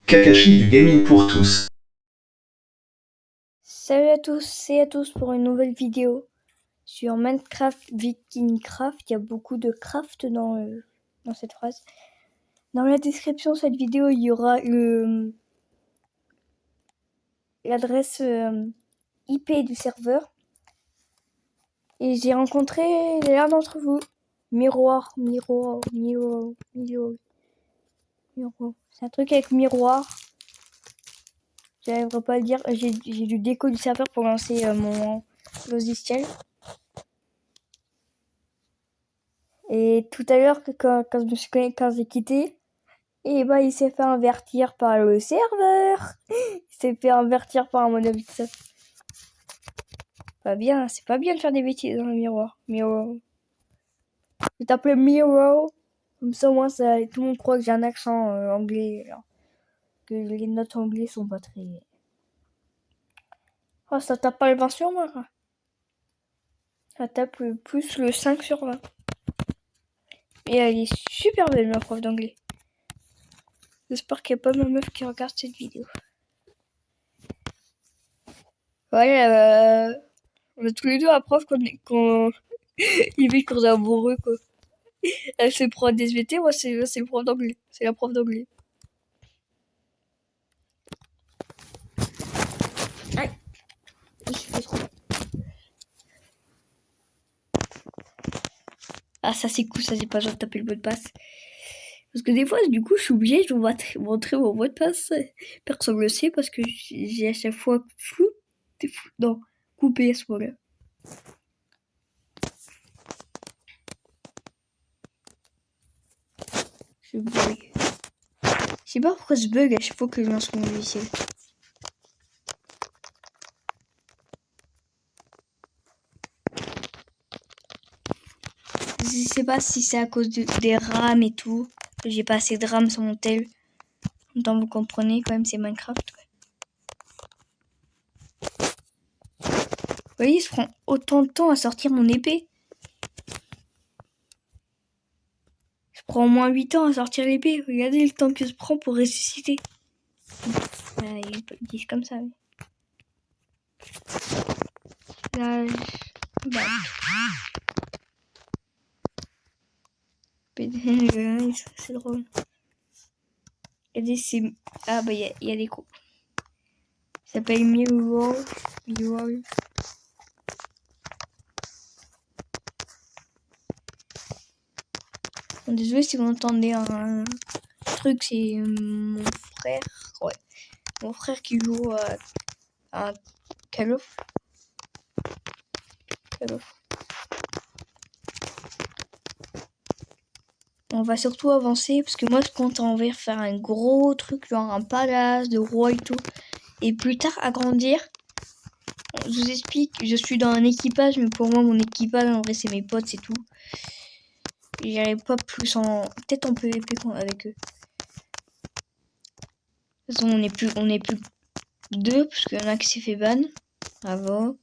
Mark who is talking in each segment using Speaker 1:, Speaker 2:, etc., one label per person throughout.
Speaker 1: Kakashi du gaming pour tous.
Speaker 2: Salut à tous et à tous pour une nouvelle vidéo sur Minecraft Vikingcraft. Il y a beaucoup de craft dans cette phrase. Dans la description de cette vidéo, il y aura l'adresse IP du serveur. Et j'ai rencontré l'un d'entre vous. Miroir. C'est un truc avec miroir. J'arriverai pas à le dire. J'ai du déco du serveur pour lancer mon logiciel. Et tout à l'heure, quand j'ai quitté, et bah il s'est fait invertir par le serveur. Il s'est fait invertir par un modèle. Pas bien, c'est pas bien de faire des bêtises dans le miroir. Mirror. Je vais t'appeler Mirror. Comme ça, moi, tout le monde croit que j'ai un accent anglais. Alors, que les notes anglais sont pas très. Oh, ça tape pas le 20 sur 20. Ça tape plus le 5 sur 20. Et elle est super belle, ma prof d'anglais. J'espère qu'il n'y a pas ma meuf qui regarde cette vidéo. Ouais, on a tous les deux la prof quand limite qu'on est amoureux, quoi. Elle c'est le prof d'SVT, moi c'est le prof d'anglais. C'est la prof d'anglais. Aïe. Ah, ça c'est cool, ça j'ai pas besoin de taper le mot de passe. Parce que des fois, du coup, je suis obligée de montrer mon mot de passe. Personne le sait parce que j'ai à chaque fois non, coupé à ce moment-là. Je bug. Je sais pas pourquoi je bug à chaque fois que je lance mon logiciel. Je sais pas si c'est à cause des RAM et tout. J'ai pas assez de RAM sur mon tel. Tant vous comprenez, quand même, c'est Minecraft. Vous voyez, il se prend autant de temps à sortir mon épée. Je prends au moins 8 ans à sortir l'épée. Regardez le temps que je prends pour ressusciter. Ils disent comme ça. Mais... Là, c'est drôle. Regardez, c'est... Ah bah, il y a des coups. Ça s'appelle Mirror. Désolé si vous entendez un truc, c'est mon frère. Ouais. Mon frère qui joue à Call of. On va surtout avancer parce que moi je compte en faire un gros truc, genre un palace de roi et tout. Et plus tard agrandir. Je vous explique, je suis dans un équipage, mais pour moi mon équipage en vrai c'est mes potes, c'est tout. J'irai pas plus en. Peut-être on peut épée avec eux. De toute façon on est plus deux, parce qu'il y en a qui s'est fait ban. Bravo.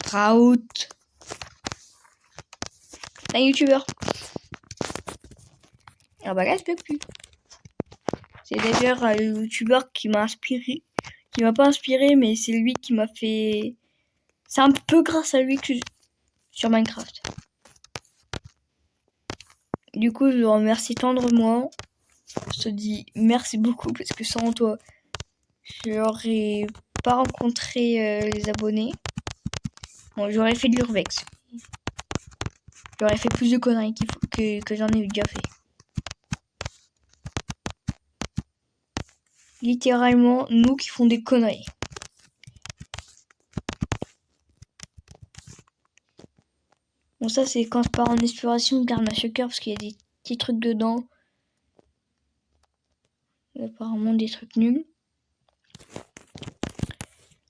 Speaker 2: Raoult. Un youtubeur. Ah bah là je peux plus. C'est d'ailleurs le youtubeur qui m'a inspiré. Qui m'a pas inspiré, mais c'est lui qui m'a fait. C'est un peu grâce à lui que sur Minecraft. Du coup, je le remercie tendrement. Je te dis merci beaucoup parce que sans toi, je n'aurais pas rencontré les abonnés. Bon, j'aurais fait de l'urbex. J'aurais fait plus de conneries que j'en ai déjà fait. Littéralement, nous qui font des conneries. Bon, ça, c'est quand je pars en exploration, je garde ma shaker parce qu'il y a des petits trucs dedans. Apparemment, des trucs nuls.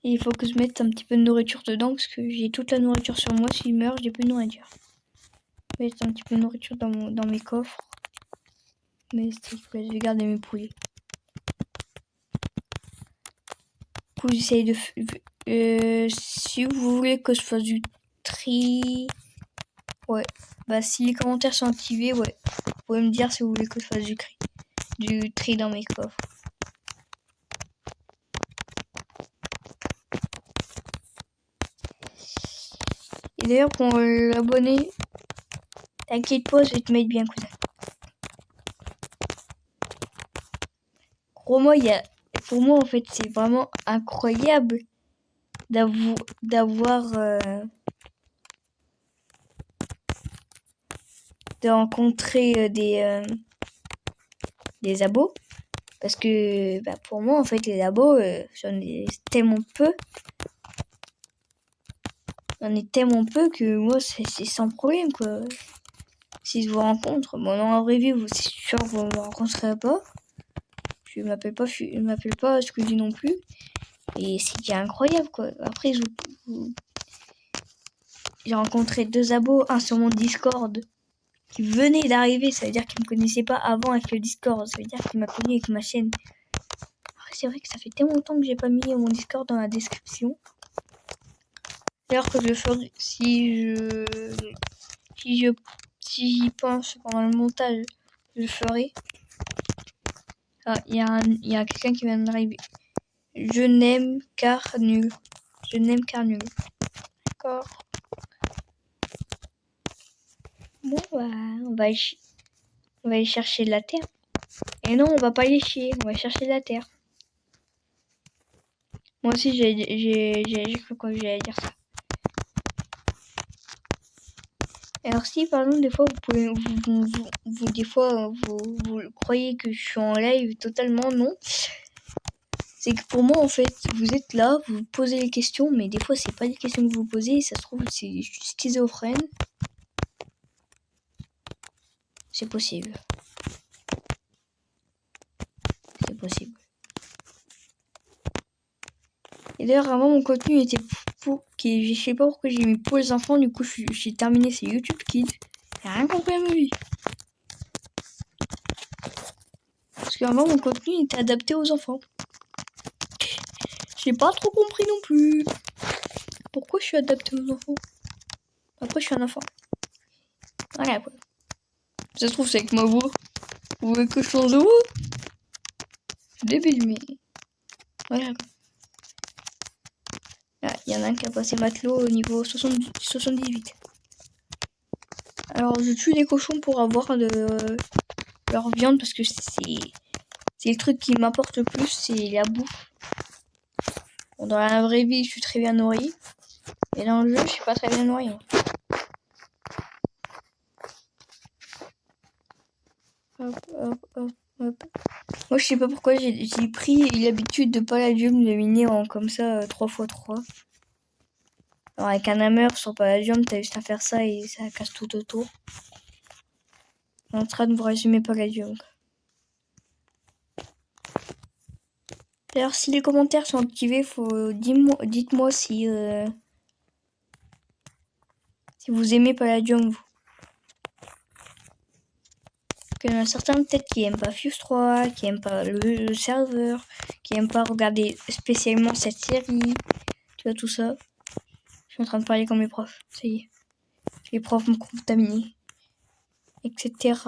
Speaker 2: Et il faut que je mette un petit peu de nourriture dedans parce que j'ai toute la nourriture sur moi. S'il meurt, j'ai plus de nourriture. Je vais mettre un petit peu de nourriture dans mes coffres. Mais je vais garder mes poulets. Du coup, j'essaye de... si vous voulez que je fasse du tri... Ouais. Bah, si les commentaires sont activés, ouais. Vous pouvez me dire si vous voulez que je fasse du tri dans mes coffres. d'ailleurs, pour l'abonner, t'inquiète pas, je vais te mettre bien, cousin. Crois-moi, pour moi, en fait, c'est vraiment incroyable d'avoir de rencontrer des abos. Parce que pour moi, en fait, les abos, j'en ai tellement peu. J'en ai tellement peu que moi, c'est sans problème, quoi. Si je vous rencontre, bon, dans la vraie vie, c'est sûr que vous ne me rencontrerez pas. Je m'appelle pas Squeezie non plus. Et c'est incroyable, quoi. Après, j'ai rencontré 2 abos, un sur mon Discord, qui venait d'arriver. Ça veut dire qu'il me connaissait pas avant avec le Discord. Ça veut dire qu'il m'a connu avec ma chaîne. Après, c'est vrai que ça fait tellement longtemps que j'ai pas mis mon Discord dans la description. D'ailleurs que je le ferai si j'y pense pendant le montage, je le ferai. Ah, il y a quelqu'un qui vient d'arriver. Je n'aime car nul. Je n'aime car nul. D'accord. Bon, on va aller chercher de la terre. Et non, on va pas aller chier. On va chercher de la terre. Moi aussi, j'ai cru quoi que j'allais dire ça. Alors si par exemple des fois vous croyez que je suis en live totalement, non. C'est que pour moi en fait vous êtes là, vous posez les questions, mais des fois c'est pas des questions que vous posez, ça se trouve c'est schizophrène. C'est possible. C'est possible. Et d'ailleurs avant mon contenu était je sais pas pourquoi j'ai mis pour les enfants, du coup j'ai terminé c'est YouTube Kids. J'ai rien compris à ma vie. Parce qu'avant mon contenu était adapté aux enfants. J'ai pas trop compris non plus. Pourquoi je suis adapté aux enfants? Après je suis un enfant. Voilà quoi. Ça se trouve c'est avec ma voix. Vous voulez que je change de voix? Je débile mais... Voilà quoi. Là, il y en a un qui a passé matelot au niveau 78. Alors je tue les cochons pour avoir leur viande parce que c'est le truc qui m'apporte le plus, c'est la bouffe. Bon, dans la vraie vie je suis très bien nourri. Et dans le jeu je suis pas très bien nourri. Hein. Hop. Moi je sais pas pourquoi j'ai pris l'habitude de Palladium de miner en comme ça 3x3. Alors avec un hammer sur Palladium, t'as juste à faire ça et ça casse tout autour. Je suis en train de vous résumer Palladium. D'ailleurs si les commentaires sont activés, dites-moi si vous aimez Palladium vous. Il y en a certains peut-être qui aiment pas Fuse 3, qui aiment pas le serveur, qui aiment pas regarder spécialement cette série, tu vois tout ça. Je suis en train de parler comme les profs, ça y est. Les profs m'ont contaminé, etc.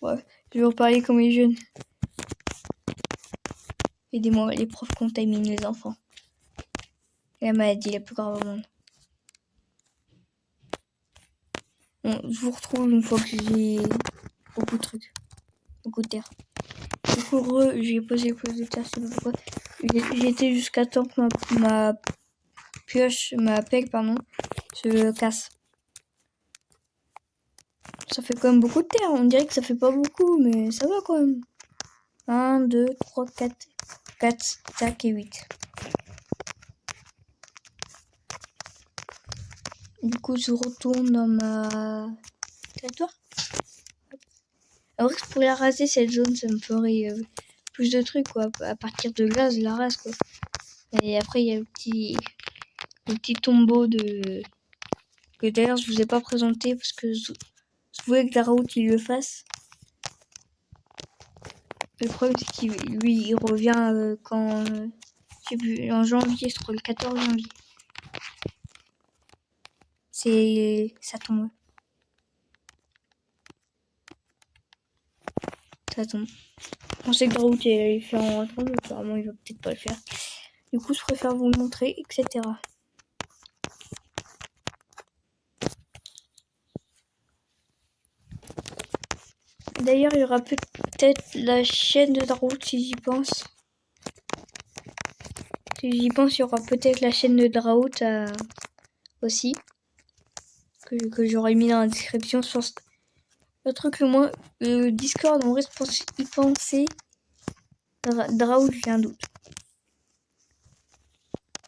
Speaker 2: Ouais, je vais reparler comme les jeunes. Aidez-moi, les profs contaminent les enfants. La maladie la plus grave au monde. Bon, je vous retrouve une fois que j'ai beaucoup de trucs. Beaucoup de terre. Du coup, j'ai posé le plus de terre, je sais pas pourquoi. J'étais jusqu'à temps que ma pelle, se casse. Ça fait quand même beaucoup de terre. On dirait que ça fait pas beaucoup, mais ça va quand même. 1, 2, 3, 4, 5 et 8. Du coup, je retourne dans ma territoire. Alors que pour la raser, cette zone, ça me ferait plus de trucs, quoi. À partir de là, je la rase, quoi. Et après, il y a le petit tombeau que d'ailleurs, je vous ai pas présenté parce que je voulais que Darrow il le fasse. Le problème, c'est qu'il il revient quand... je sais plus, en janvier, je crois, le 14 janvier. Ça tombe. Ça tombe. On sait que Darrow il allait faire en rentrant, mais apparemment, il va peut-être pas le faire. Du coup, je préfère vous le montrer, etc. D'ailleurs, il y aura peut-être la chaîne de Draout si j'y pense. Si j'y pense, il y aura peut-être la chaîne de Draout aussi. Que j'aurais mis dans la description. Sur le truc, le moins. Discord, on reste pour y penser. Draout, j'ai un doute.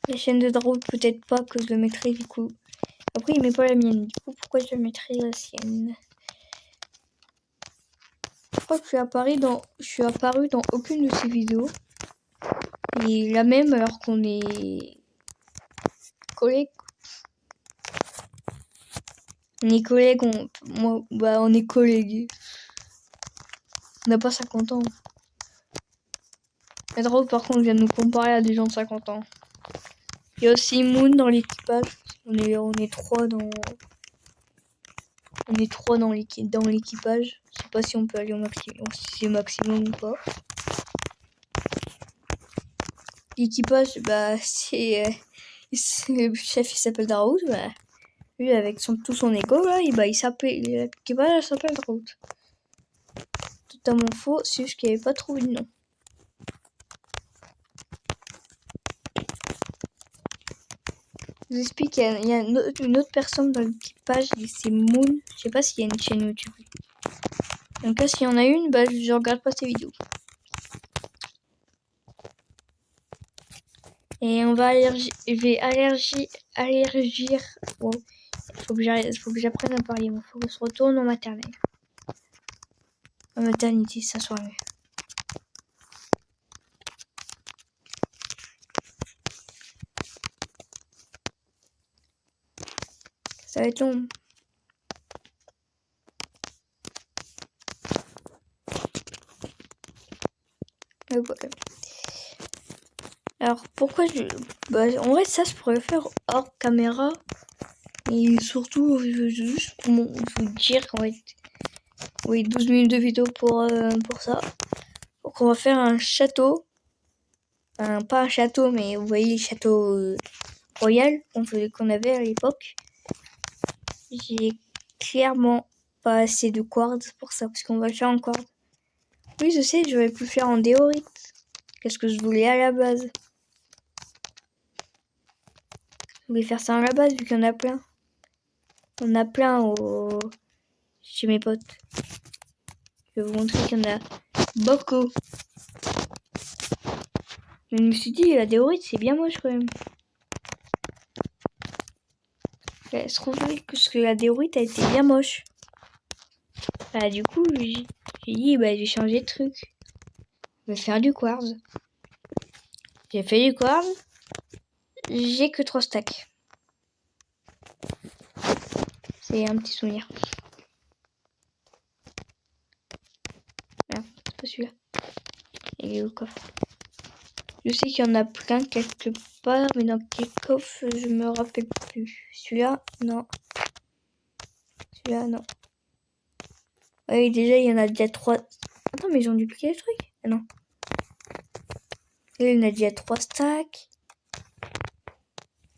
Speaker 2: La chaîne de Draout, peut-être pas que je le mettrai du coup. Après, il met pas la mienne. Du coup, pourquoi je mettrais la sienne? Je crois que je suis apparu dans aucune de ces vidéos. Et la même alors qu'on est collègues. On est collègues, on est collègues. On n'a pas 50 ans. La drôle par contre vient de nous comparer à des gens de 50 ans. Il y a aussi Moon dans l'équipage. On est trois dans. On est trois dans l'équipage. Je sais pas si on peut aller au maximum, si c'est maximum ou pas. L'équipage, c'est le chef, il s'appelle Draout. Lui, avec tout son égo, là, il s'appelle. L'équipage s'appelle Draout. Totalement faux, c'est juste qu'il n'y avait pas trouvé de nom. Je vous explique, il y a une autre personne dans l'équipage, c'est Moon. Je sais pas s'il y a une chaîne YouTube. Donc là, s'il y en a une, je regarde pas ses vidéos. Et on va allergir. Wow. Faut que j'apprenne à parler. Il faut que je retourne en maternelle. En maternité, ça soit mieux. Ça va être long. Voilà. Alors pourquoi en vrai ça je pourrais le faire hors caméra. Et surtout juste pour vous dire qu'en fait. Oui, 12 minutes de vidéo pour ça. Donc on va faire un château. Pas un château, mais vous voyez les châteaux royal qu'on avait à l'époque. J'ai clairement pas assez de quartz pour ça, parce qu'on va le faire en quartz. Oui, je sais, j'aurais pu le faire en diorite. Qu'est-ce que je voulais à la base? Je voulais faire ça à la base, vu qu'il y en a plein. On a plein chez mes potes. Je vais vous montrer qu'il y en a beaucoup. Je me suis dit, la diorite, c'est bien moche quand même. Je trouvais que la diorite a été bien moche. Du coup, j'ai dit, je vais changer de truc. Je vais faire du quartz. J'ai fait du quartz. J'ai que 3 stacks. C'est un petit souvenir. Merde, c'est pas celui-là. Il est au coffre. Je sais qu'il y en a plein quelque part, mais dans quel coffre, je me rappelle plus. Celui-là, non. Celui-là, non. Oui, déjà, il y en a déjà 3. Attends, mais ils ont dupliqué le truc? Ah non. Là, il y en a déjà 3 stacks.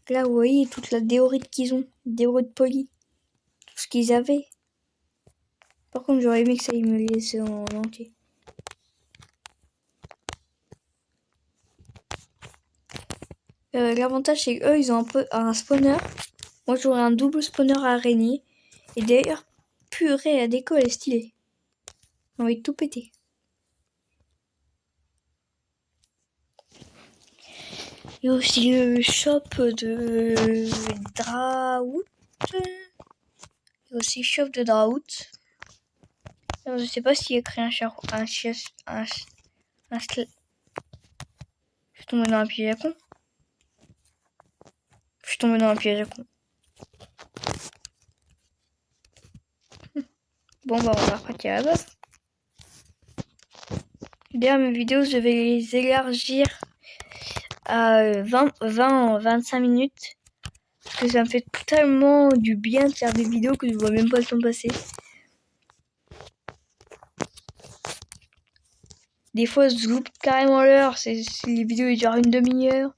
Speaker 2: Là, vous voyez toute la diorite qu'ils ont. Diorite polie. Tout ce qu'ils avaient. Par contre, j'aurais aimé que ça me laisse en entier. L'avantage, c'est qu'eux, ils ont un spawner. Moi, j'aurais un double spawner à araignée. Et d'ailleurs, purée, la déco, elle est stylée. On va tout péter. Il y a aussi le shop de Draout. Il y a aussi le shop de Draout. Alors, je sais pas s'il a créé je suis tombé dans un piège à con. Je suis tombé dans un piège à con. Bon, on va repartir à la base. D'ailleurs, mes vidéos, je vais les élargir à 25 minutes. Parce que ça me fait tellement du bien de faire des vidéos que je vois même pas le temps passer. Des fois, je loupe carrément l'heure. Les vidéos ils durent une demi-heure.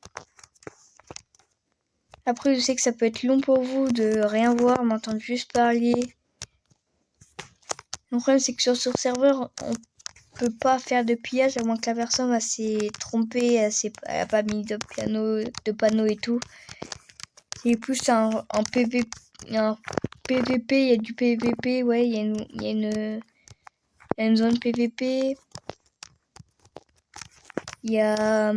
Speaker 2: Après, je sais que ça peut être long pour vous de rien voir, m'entendre juste parler. Le problème, c'est que sur ce serveur, on peut pas faire de pillage à moins que la personne s'est trompée, elle a pas mis de panneau et tout. C'est plus un PVP, il y a du PVP, ouais, il y a une zone PVP. Il y a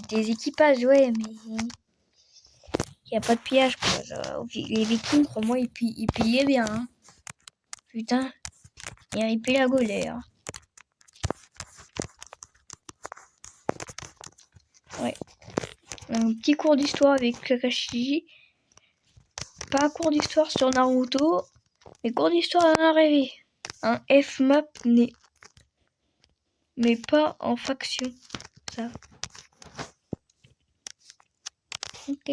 Speaker 2: des équipages, ouais, mais il y a pas de pillage, quoi. Genre, les Vikings, pour moi, ils pillaient bien, hein. Putain, ils pillaient la galère. Ouais. Un petit cours d'histoire avec Kakashi. Pas un cours d'histoire sur Naruto, mais cours d'histoire dans la rêvé. Un F-map mais pas en faction. Ça. Ok.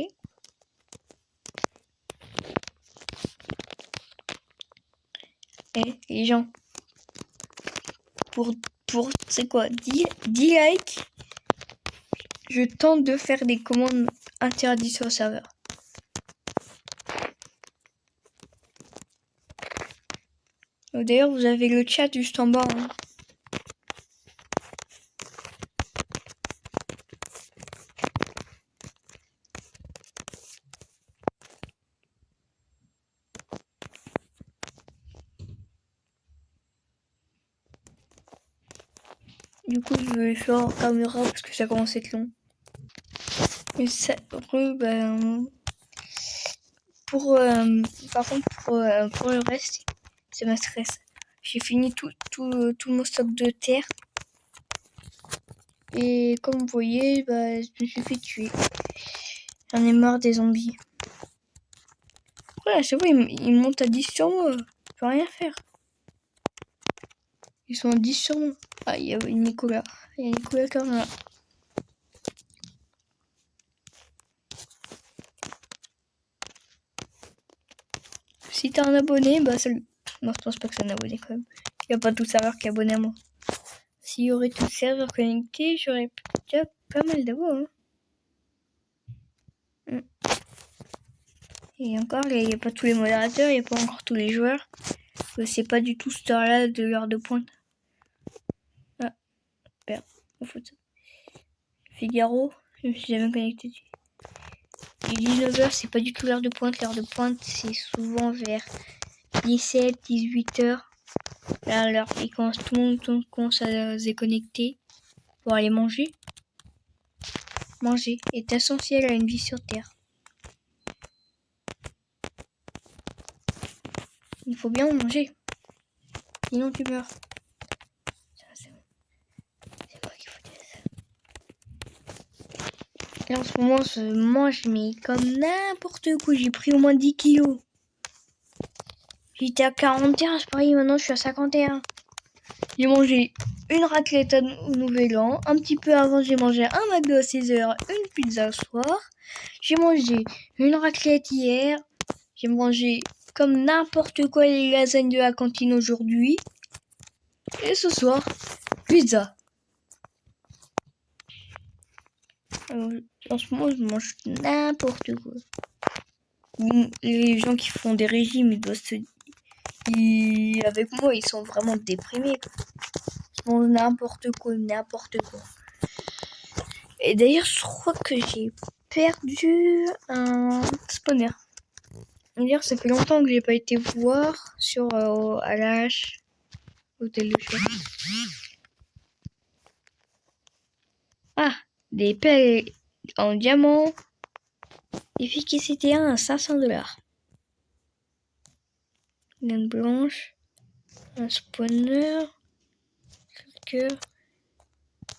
Speaker 2: Et les gens, pour c'est quoi, 10 likes, je tente de faire des commandes interdites sur le serveur. D'ailleurs, vous avez le chat juste en bas. Hein. Du coup, je vais le faire en caméra parce que ça commence à être long. Mais ça, par contre, pour le reste, ça me stresse. J'ai fini tout mon stock de terre. Et comme vous voyez, je me suis fait tuer. J'en ai marre des zombies. Voilà, c'est vrai, ils montent à 10 sur moi. Je peux rien faire. Ils sont à 10 sur moi. Ah, il y a Nicolas. Il y a Nicolas quand même. Si t'es un abonné, salut. Non, je pense pas que c'est un abonné quand même. Il n'y a pas tout le serveur qui est abonné à moi. S'il y aurait tout le serveur connecté, j'aurais déjà pas mal d'abos. Hein. Et encore, il n'y a pas tous les modérateurs, il n'y a pas encore tous les joueurs. C'est pas du tout cette heure-là de l'heure de pointe. Ah, merde, on fout ça. Figaro, je me suis jamais connecté. Et 19h, c'est pas du tout l'heure de pointe. L'heure de pointe, c'est souvent vers 17, 18h. Là, l'heure, tout le monde commence à se connecter pour aller manger. Manger est essentiel à une vie sur Terre. Il faut bien manger. Sinon, tu meurs. C'est moi qui faut dire ça. Et en ce moment, je mange, mais comme n'importe quoi. J'ai pris au moins 10 kilos. J'étais à 41, c'est pareil, maintenant je suis à 51. J'ai mangé une raclette au Nouvel An. Un petit peu avant, j'ai mangé un McDo à 16h, une pizza au soir. J'ai mangé une raclette hier. J'ai mangé comme n'importe quoi les lasagnes de la cantine aujourd'hui. Et ce soir, pizza. Alors, en ce moment, je mange n'importe quoi. Les gens qui font des régimes, ils doivent avec moi, ils sont vraiment déprimés. Je mange n'importe quoi. Et d'ailleurs, je crois que j'ai perdu un spawner. D'ailleurs, ça fait longtemps que j'ai pas été voir sur à l'âge hôtel de choix. Ah, des pelles en diamant. Efficacité 1 à 500$. Une blanche. Un spawner. Cœur.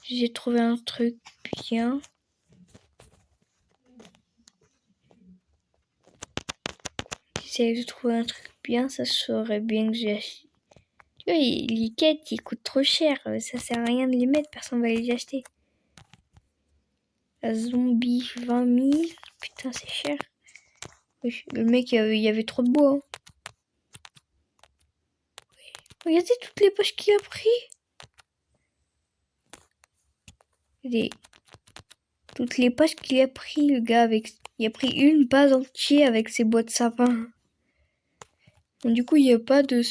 Speaker 2: J'ai trouvé un truc bien. J'essaie de trouver un truc bien, ça serait bien que j'ai. Tu vois, les quêtes, ils coûtent trop cher. Ça sert à rien de les mettre, personne va les acheter. La zombie 20 000. Putain, c'est cher. Le mec, il y avait trop de bois. Hein. Regardez toutes les poches qu'il a pris. Toutes les poches qu'il a pris, le gars. Il a pris une base entière avec ses bois de sapin. Donc, du coup, il n'y a pas de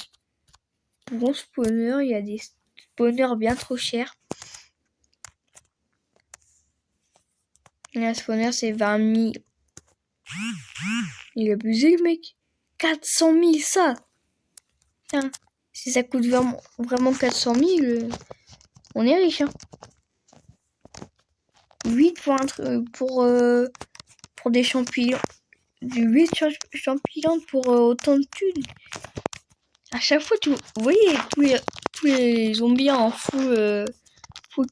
Speaker 2: bons spawners. Il y a des spawners bien trop chers. Et un spawner, c'est 20 000. Il est abusé, le mec. 400 000, ça. Putain, si ça coûte vraiment 400 000, on est riche, hein. 8 pour des champignons. Du 8 champignons pour autant de thunes. À chaque fois, vous voyez tous les zombies en full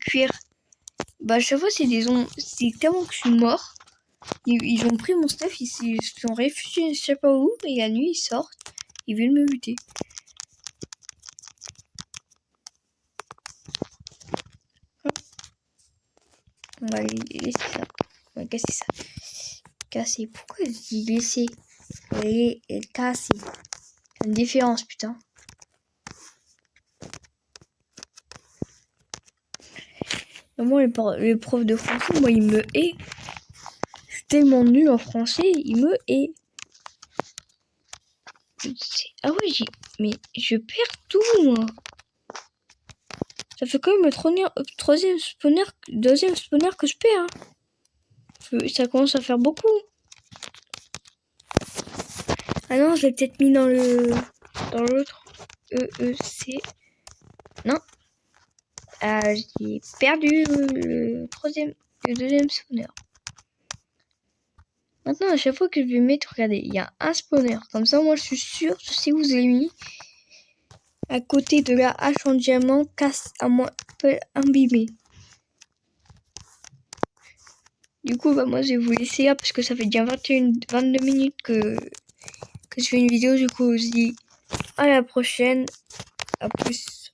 Speaker 2: cuir. Bah, à chaque fois, c'est tellement que je suis mort. Ils ont pris mon stuff, ils se sont réfugiés, je sais pas où, et la nuit, ils sortent. Ils viennent me buter. On va laisser ça. On va casser ça. Casser. Pourquoi je dis laisser? Et casser. C'est une différence, putain. Moi, les profs de français, moi, ils me hait. Je suis tellement nul en français, ils me hait. Ah ouais, mais je perds tout, moi. Ça fait quand même le deuxième spawner que je perds. Hein. Ça commence à faire beaucoup. Ah non, je l'ai peut-être mis dans l'autre EEC. Non. J'ai perdu le deuxième spawner. Maintenant, à chaque fois que je vais mettre, regardez, il y a un spawner. Comme ça, moi, je suis sûr, je sais où je l'ai mis. À côté de la hache en diamant, casse à moi, peut imbiber. Du coup, bah, moi, je vais vous laisser là parce que ça fait déjà 22 minutes que je fais une vidéo. Du coup, je vous dis à la prochaine. À plus.